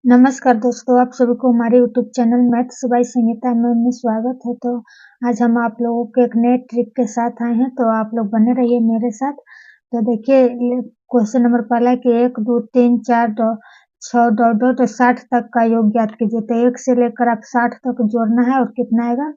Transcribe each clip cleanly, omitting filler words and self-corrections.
नमस्कार दोस्तों, आप सभी को हमारे YouTube channel maths by Sangeeta में स्वागत है। तो आज हम आप लोगों के एक नए ट्रिक के साथ आए हैं, तो आप लोग बने रहिए मेरे साथ। तो देखिए क्वेश्चन नंबर पहला है कि 1 2 3 4 6 डॉट 60 तक का योग ज्ञात कीजिए। तो 1 से लेकर आप 60 तक जोड़ना है और कितना आएगा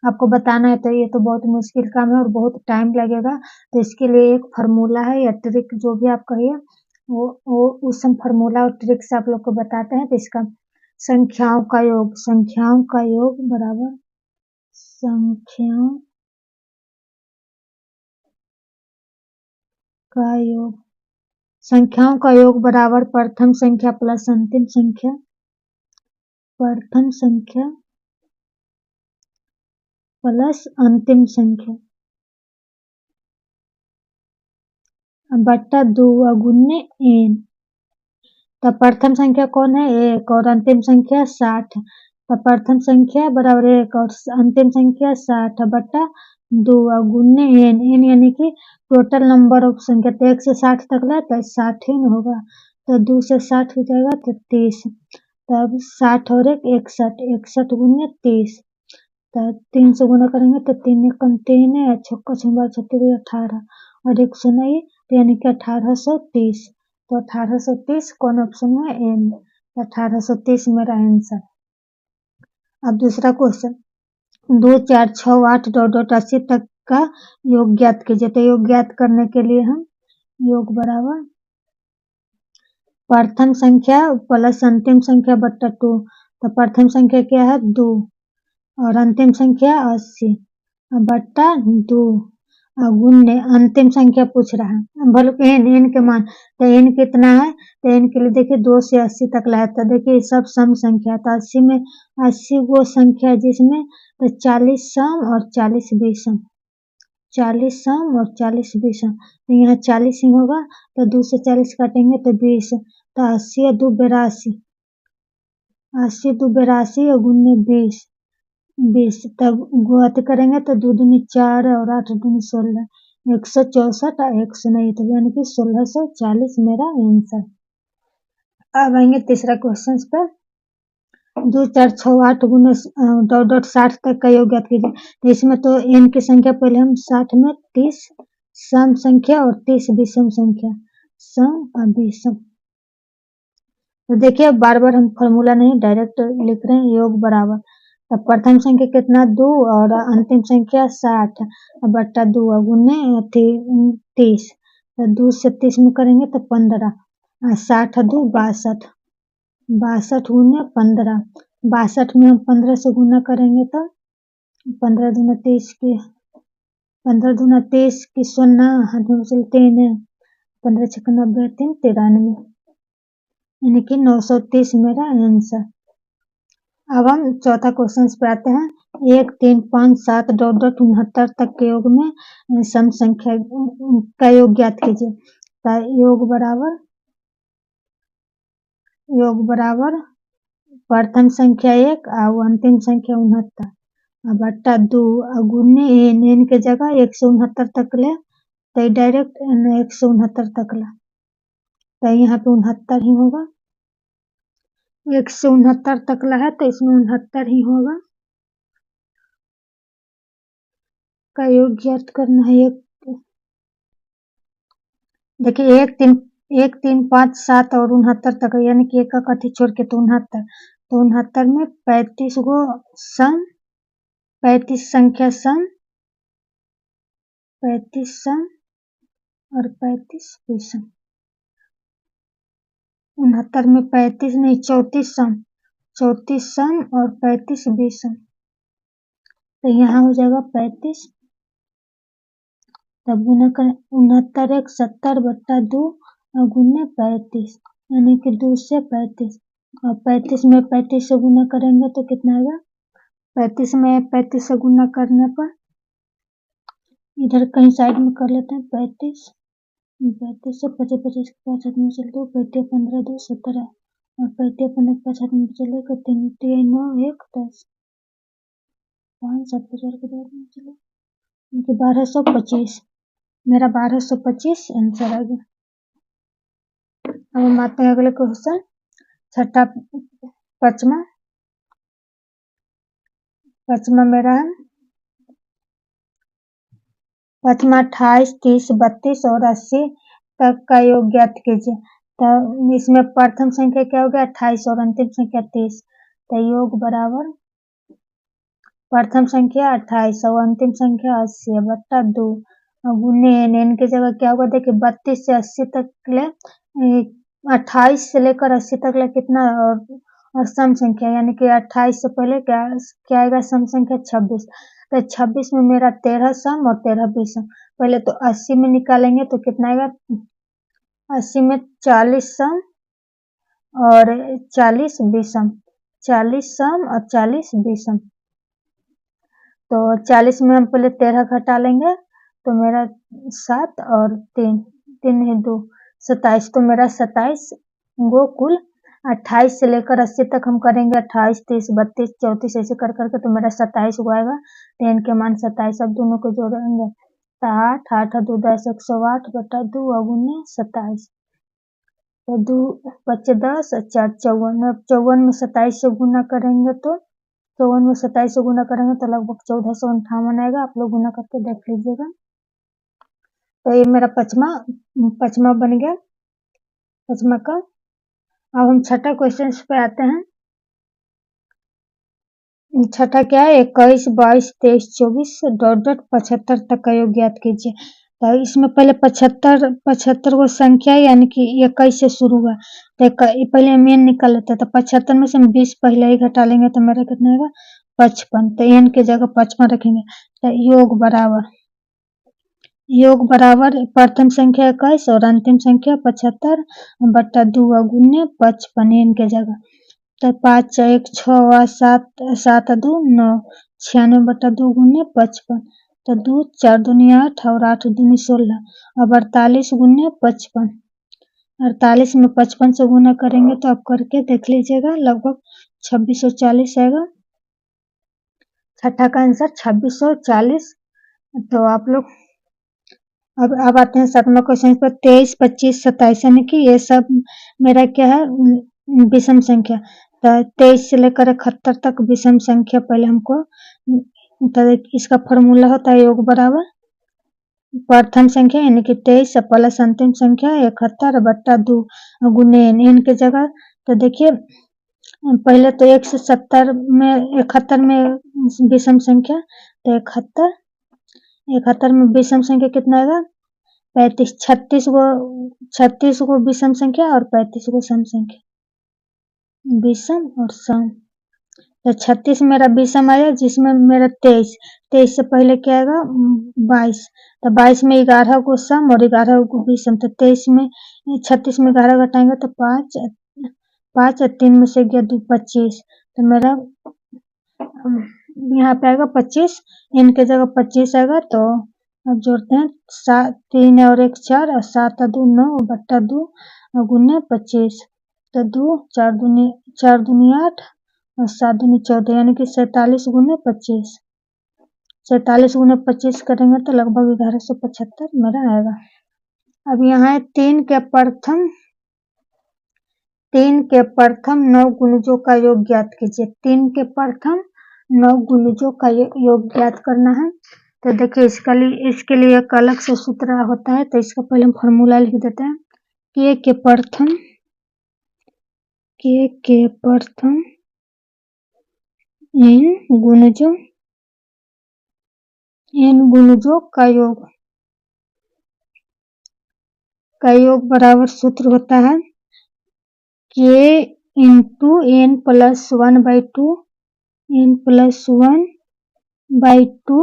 आपको बताना है। तो ये तो बहुत मुश्किल काम है और बहुत टाइम लगेगा। तो इसके लिए एक फार्मूला है या ट्रिक जो भी आप कहिए, वो उस हम फार्मूला और ट्रिक से आप लोग को बताते हैं। तो इसका संख्याओं का योग बराबर संख्याओं का योग संख्याओं का योग बराबर प्रथम संख्या प्लस अंतिम संख्या बट्टा 2 गुने n। तो प्रथम संख्या कौन है? 1 और अंतिम संख्या 60। तो प्रथम संख्या बराबर 1 और अंतिम संख्या 60 बट्टा 2 गुने n यानी कि टोटल नंबर ऑफ संख्या। तो 1 से 60 तक ला तो 60 ही होगा। तो 2 से 60 हो जाएगा तो 30। तब 60 और 1 61, 61 गुने 30। तो 3 से गुना करेंगे तो 3 कम 3 है, छक्का छः 36 18 और 1 सुनाइए तो यानी कि 1830। तो 1830 कौन ऑप्शन में? एन। 1830 मेरा आंसर। अब दूसरा क्वेश्चन 2 4 6 8 डॉट 80 तक का योग ज्ञात कीजिए। तो योग ज्ञात करने के लिए हम योग बराबर प्रथम संख्या प्लस अंतिम संख्या बट्टा 2। तो प्रथम संख्या क्या है? 2 और अंतिम संख्या 80 बट्टा 2 गुणे अंतिम संख्या पूछ रहा है बोलो एन के मान। तो एन कितना है? तो एन के लिए देखिए 2 से 80 तक लाया था। देखिए सब सम संख्या। तो 80 में 80 वो संख्या जिसमें तो 40 सम और 40 विषम, 40 सम और 40 विषम। तो यहाँ 40 ही होगा। तो 2 से 40 काटेंगे तो 20। तो 80 2 82, 80 2 82 और गुणे 20, 20 तब गुणा करेंगे तो 2 दूनी 4 और 8 दूनी 16, 164 और 109। तो यानी कि 1640 मेरा आंसर। अब आएंगे तीसरा क्वेश्चन पर। 2 4 6 8 गुने डॉट 60 तक का योग ज्ञात कीजिए। तो इसमें तो n की संख्या पहले हम 60 में 30 सम संख्या और 30 विषम संख्या, सम और विषम। तो देखिए बार बार हम फॉर्मूला नहीं डायरेक्ट लिख रहे हैं। योग बराबर तो प्रथम संख्या कितना? 2 और अंतिम संख्या 60 बट्टा 2 गुने 30। तो 2 से 30 में करेंगे तो 15, 60 2 62, 62 गुने 15। 62 में हम 15 से गुना करेंगे तो 15 दूना 30 की 15 दूना 30 की 16 हाथ में चल 3 है, 15 छक्का 90 3 93 यानी कि 930 मेरा आंसर। अब हम चौथा क्वेश्चन पे आते हैं। 1 3 5 7 डॉट 69 तक के योग में सम संख्या का योग ज्ञात कीजिए। तो योग बराबर प्रथम संख्या 1 और अंतिम संख्या 69 बट्टा 2 गुने n के जगह 169 तक ले तो डायरेक्ट 169 तक ला। तो यहाँ पे 69 ही होगा। 169 तक ला है तो इसमें 69 ही होगा। का योग ज्ञात करना है। देखिए 1 3 5 7 और 69 तक यानी कि एक का कथी छोड़ के तो 69। तो 69 में 35 गो सम, 35 संख्या सम, 35 सम और 35 विषम। 69 में 35 नहीं 34 सम, 34 सम और 35 विषम। तो यहाँ हो जाएगा 35। तब गुना कर 69 1 70 बट्टा 2 और गुने 35 यानी कि 2 से 35 और 35 में 35 से गुना करेंगे तो कितना आएगा? 35 में 35 से गुना करने पर इधर कहीं साइड में कर लेते हैं। 35 से 25 25 के 5 हाथ में चल 2 35 15 2 17 और 35 15 के 5 हाथ में चले 3 3 9 1 10 5 7 50 के 2 हाथ में चले 1225 मेरा 1225 आंसर आ गया। अब हम आते हैं अगले क्वेश्चन। छठा पचमा मेरा है पचमा 28, 30, 32 और 80 तक का योग ज्ञात कीजिए। तो इसमें प्रथम संख्या क्या हो गया 28 और अंतिम संख्या 30। तो योग बराबर प्रथम संख्या 28 और अंतिम संख्या 80 बट्टा 2 गुने n की जगह क्या होगा देखिए 32 से 80 तक ले 28 से लेकर 80 तक ले कितना और सम संख्या यानी कि 28 से पहले क्या आएगा सम संख्या 26। तो 26 में मेरा 13 सम और 13 विषम। पहले तो 80 में निकालेंगे तो कितना आएगा 80 में 40 सम और 40 विषम 40 सम और 40 विषम। तो 40 में हम पहले 13 घटा लेंगे तो मेरा 7 और 3 है 2 27। तो मेरा 27 गो कुल 28 से लेकर 80 तक हम करेंगे 28, 30, 32, 34 ऐसे कर करके तो मेरा 27 को आएगा। 10 के मान 27 अब दोनों को जोड़ेंगे तो 8 8 2 10 108 बटा 2 गुने 27 तो 2 25 10 4 54। 54 में 27 से गुना करेंगे तो 54 में 27 से गुना करेंगे तो लगभग 1458 आएगा। आप लोग गुना करके देख लीजिएगा। तो ये मेरा पचमा बन गया पचमा का। अब हम छठा क्वेश्चन पे आते हैं। छठा क्या है 21, 22, 23, 24 डॉट 75 तक का योग ज्ञात कीजिए। तो इसमें पहले 75 को संख्या यानी कि 21 से शुरू हुआ तो पहले मेन निकाल लेते हैं। तो 75 में से हम 20 पहले ही घटा लेंगे तो मेरा कितना आएगा 55। तो n की जगह 55 रखेंगे। तो योग बराबर प्रथम संख्या 21 और अंतिम संख्या 75 बट्टा 2 गुने 55 n की जगह। तो 5 1 6 7 7 2 9 96 बट्टा 2 गुने 55। तो 2 4 दूनी 8 और 8 दूनी 16 अब 48 गुने 55। 48 में 55 से गुना करेंगे तो आप करके देख लीजिएगा लगभग 2640 आएगा। छठा का आंसर 2640। तो आप लोग अब आते हैं 7वां क्वेश्चन पर 23, 25, 27 यानी कि ये सब मेरा क्या है विषम संख्या। तो 23 से लेकर 71 तक विषम संख्या पहले हमको तो इसका फॉर्मूला होता है योग बराबर प्रथम संख्या यानी कि 23 प्लस अंतिम संख्या 71 बट्टा 2 गुने n की जगह। तो देखिए पहले तो 1 से 71 में विषम संख्या तो 71 में विषम संख्या कितना आएगा 35। 36 को विषम संख्या और 35 को सम संख्या विषम और सम। तो 36 मेरा विषम आया जिसमें मेरा 23 से पहले क्या आएगा 22। तो 22 में 11 को सम और 11 को विषम। तो 36 में 11 घटाएंगे तो 5 और 3 में से गया 2 25। तो मेरा यहाँ पे आएगा 25 n की जगह 25 आएगा। तो अब जोड़ते हैं 3 और 1 4 और 7 2 9 बट्टा 2 गुने 25। तो 2 4 दूनी 8 और 7 दूनी 14 यानी कि 47 गुने 25। 47 गुने 25 करेंगे तो लगभग 1175 मेरा आएगा। अब यहाँ है 3 के प्रथम 9 गुणजों का योग ज्ञात कीजिए। 3 के प्रथम 9 गुणजों का योग ज्ञात करना है। तो देखिए इसके लिए एक अलग से सूत्र होता है। तो इसका पहले हम फॉर्मूला लिख देते हैं k के प्रथम n गुणजों का योग बराबर सूत्र होता है k into n plus 1/2 n plus 1/2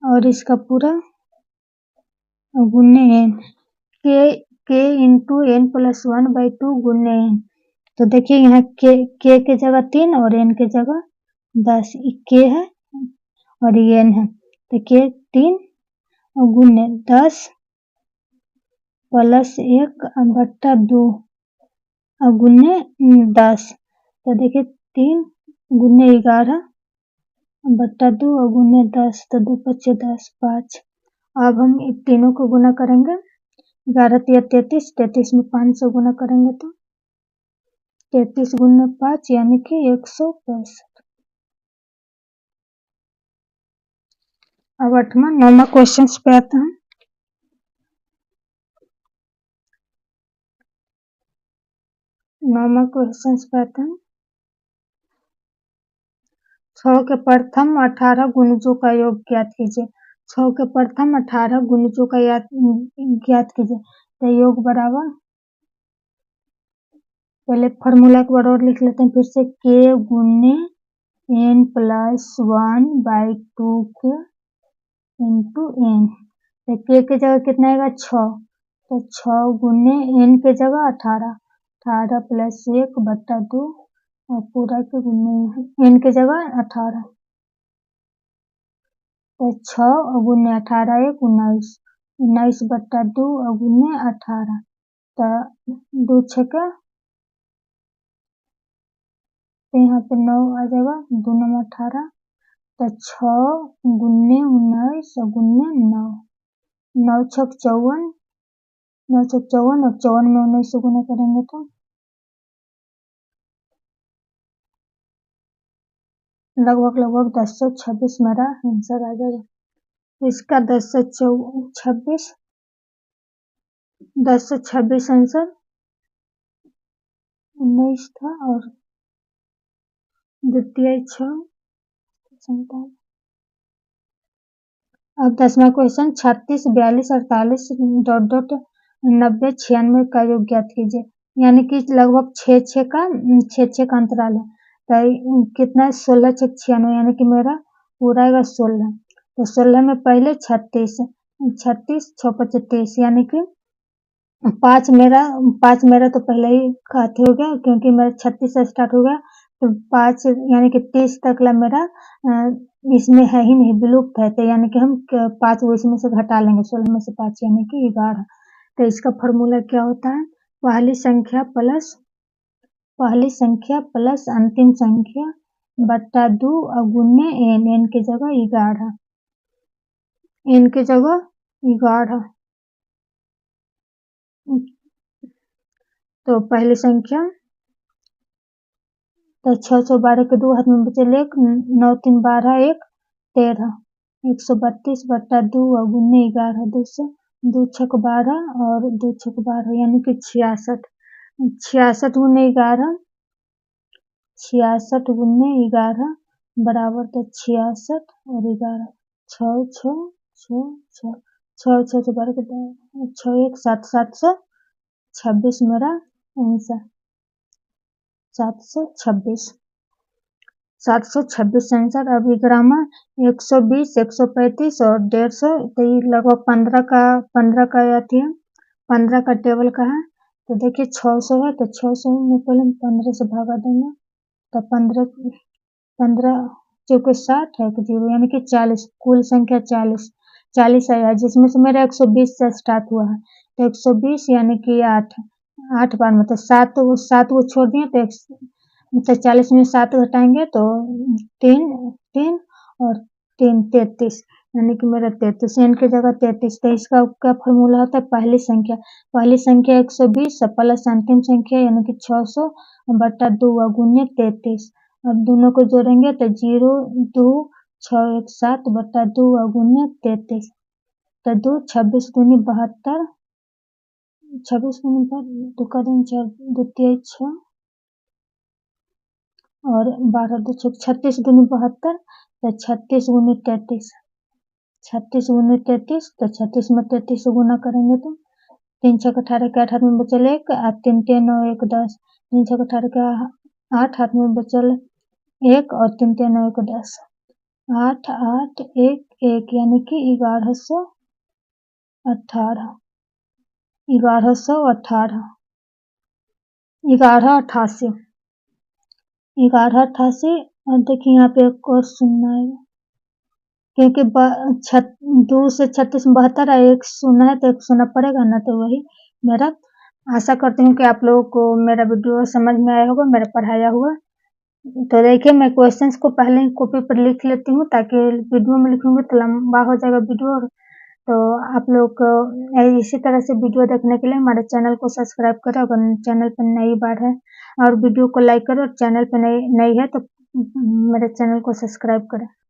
और इसका पूरा गुने n k into n plus 1/2 गुने n। तो देखिए यहाँ k के जगह 3 और n के जगह 10 k है और ये n है। तो k 3 और गुने 10 प्लस 1 बट्टा 2 और गुने 10। तो देखिए 3 गुने 11 बट्टा 2 और गुने 10। तो 2 5 10 5। अब हम तीनों को गुना करेंगे 11 3 33 में 5 से गुना करेंगे तो 33 गुने 5 यानी कि 165। अब 9वां क्वेश्चन पे आते हैं। 9वां क्वेश्चन पे आते हैं। 6 के प्रथम 18 गुणजों का योग ज्ञात कीजिए। 6 के प्रथम 18 गुणजों का ज्ञात कीजिए। तो योग बराबर, पहले फॉर्मूला एक बार और लिख लेते हैं फिर से, k गुने n प्लस 1/2 के इंटू n। तो k की जगह कितना आएगा 6, तो 6 गुने n की जगह 18, 18 प्लस 1/2 और पूरा के गुने n की जगह 18, तो 6 गुने 18 1 19, 19/2 और गुने 18, तो 2 छक्का, तो यहाँ पे 9 आ जाएगा, 2 9 18, तो 6 गुने 19 और गुने 9, 9 छक 54, 9 छक 54 और 54 में 19 से गुना करेंगे तो लगभग 1026 मेरा आंसर आ जाएगा। इसका 1026 आंसर 19 था और द्वितीय 6। अब 10वां क्वेश्चन, 36 42 48 ... 90 96 का योग ज्ञात कीजिए। यानी कि लगभग 6 का अंतराल है, तो कितना 16 6 96, यानी कि मेरा पूरा आएगा 16। तो 16 में पहले 36 36 6 35, यानी कि 5 मेरा तो पहले ही खाते हो गया क्योंकि मेरा 36 से स्टार्ट हो गया, तो 5 यानी कि 30 तक ला मेरा इसमें है ही नहीं, विलुप्त है, तो यानी कि हम 5 वो इसमें से घटा लेंगे, 16 में से 5 यानी कि 11। तो इसका फॉर्मूला क्या होता है, पहली संख्या प्लस अंतिम संख्या बट्टा 2 और गुने n की जगह 11, n की जगह 11। तो पहली संख्या, तो 612 के 2 हाथ में बचे 1, 9 3 12 1 13, 132/2 और गुने 11, 2 से 2 छक 12 और 2 छक 12 यानी कि 66, 66 गुने 11, 66 गुने 11 बराबर, तो 66 और 11 6 6 6 6 6 6 से 12 के 6 1 7 726 मेरा आंसर, 726 आंसर। अब ग्रामर 120 135 और 150, तो ये लगभग 15 का आती है, 15 का टेबल का है। तो देखिए 600 है, तो 600 में पहले हम 15 से भागा देंगे, तो 15 चौके 60 है, 0 यानी कि 40, कुल संख्या 40 आया, जिसमें से मेरा 120 से स्टार्ट हुआ है, तो 120 यानी कि 8 बार मतलब 7 वो छोड़ दिए, तो 40 में 7 घटाएंगे तो 3 और 3 33, यानी कि मेरा 33, n की जगह 33। तो इसका क्या फॉर्मूला होता है, पहली संख्या 120 प्लस अंतिम संख्या यानी कि 600/2 गुने 33। अब दोनों को जोड़ेंगे तो 0 2 6 1 7/2 गुने 33, तो 2 26 दूनी 72, 26 दूनी 2 का 4 द्वितीय 6 और 12 2 36 दूनी 72, तो 36 गुने 33, 36 गुने 33, तो 36 में 33 से गुना करेंगे तो 3 6 18 के 8 हाथ में बचल 1, 3 3 9 1 10, 3 6 18 के 8 हाथ में बचल 1 और 3 3 9 1 10, 8 8 1 1 यानी कि 1118, 1118, 1188, 1188। और देखिए यहाँ पे एक और सुनना है, क्योंकि 2 से 36 में 72 है, एक सुना है तो एक सुना पड़ेगा ना, तो वही मेरा आशा करती हूँ कि आप लोगों को मेरा वीडियो समझ में आया होगा, मेरा पढ़ाया हुआ। तो देखिए मैं क्वेश्चंस को पहले ही कॉपी पर लिख लेती हूँ, ताकि वीडियो में लिखूंगी तो लंबा हो जाएगा वीडियो। तो आप लोग को इसी तरह से वीडियो देखने के लिए हमारे चैनल को सब्सक्राइब करें, अगर चैनल पर नई बार है और वीडियो को लाइक करें और चैनल पे नई नई है तो मेरे चैनल को सब्सक्राइब करें।